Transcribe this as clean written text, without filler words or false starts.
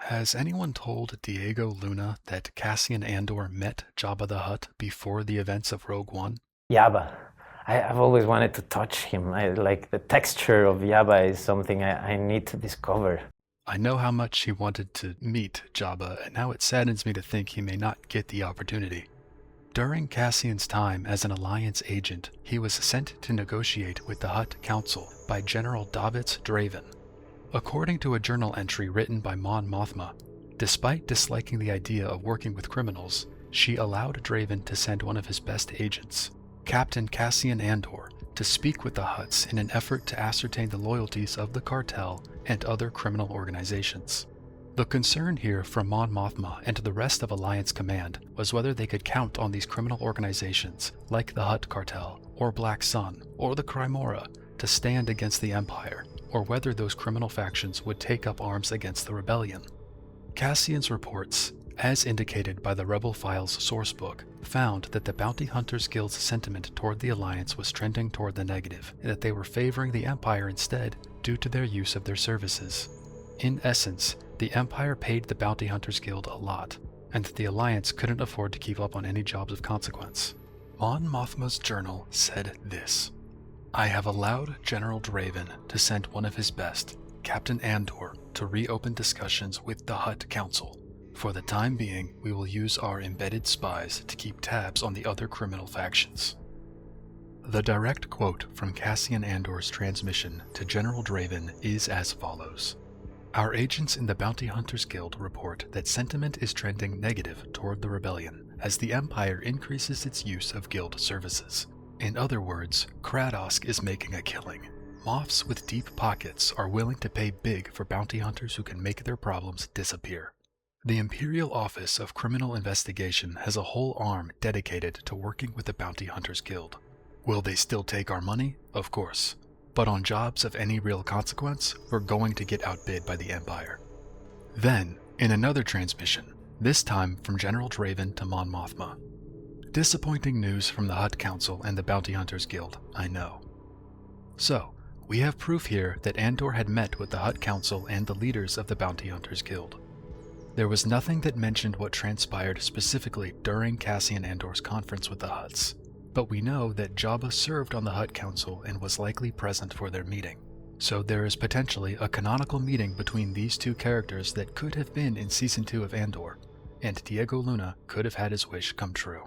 Has anyone told Diego Luna that Cassian Andor met Jabba the Hutt before the events of Rogue One? Yabba. I've always wanted to touch him. Like the texture of Yabba is something I need to discover. I know how much he wanted to meet Jabba, and now it saddens me to think he may not get the opportunity. During Cassian's time as an Alliance agent, he was sent to negotiate with the Hutt Council by General Davits Draven. According to a journal entry written by Mon Mothma, despite disliking the idea of working with criminals, she allowed Draven to send one of his best agents, Captain Cassian Andor, to speak with the Hutts in an effort to ascertain the loyalties of the cartel and other criminal organizations. The concern here from Mon Mothma and the rest of Alliance Command was whether they could count on these criminal organizations like the Hutt Cartel, or Black Sun, or the Crimora to stand against the Empire, or whether those criminal factions would take up arms against the rebellion. Cassian's reports, as indicated by the Rebel Files sourcebook, found that the Bounty Hunters Guild's sentiment toward the Alliance was trending toward the negative, and that they were favoring the Empire instead due to their use of their services. In essence, the Empire paid the Bounty Hunters Guild a lot, and the Alliance couldn't afford to keep up on any jobs of consequence. Mon Mothma's journal said this: I have allowed General Draven to send one of his best, Captain Andor, to reopen discussions with the Hutt Council. For the time being, we will use our embedded spies to keep tabs on the other criminal factions. The direct quote from Cassian Andor's transmission to General Draven is as follows. Our agents in the Bounty Hunters Guild report that sentiment is trending negative toward the rebellion as the Empire increases its use of guild services. In other words, Kratos is making a killing. Moths with deep pockets are willing to pay big for bounty hunters who can make their problems disappear. The Imperial Office of Criminal Investigation has a whole arm dedicated to working with the Bounty Hunters Guild. Will they still take our money? Of course. But on jobs of any real consequence, we're going to get outbid by the Empire. Then, in another transmission, this time from General Draven to Mon Mothma. Disappointing news from the Hutt Council and the Bounty Hunters Guild, I know. So, we have proof here that Andor had met with the Hutt Council and the leaders of the Bounty Hunters Guild. There was nothing that mentioned what transpired specifically during Cassian Andor's conference with the Hutts, but we know that Jabba served on the Hutt Council and was likely present for their meeting. So there is potentially a canonical meeting between these two characters that could have been in Season 2 of Andor, and Diego Luna could have had his wish come true.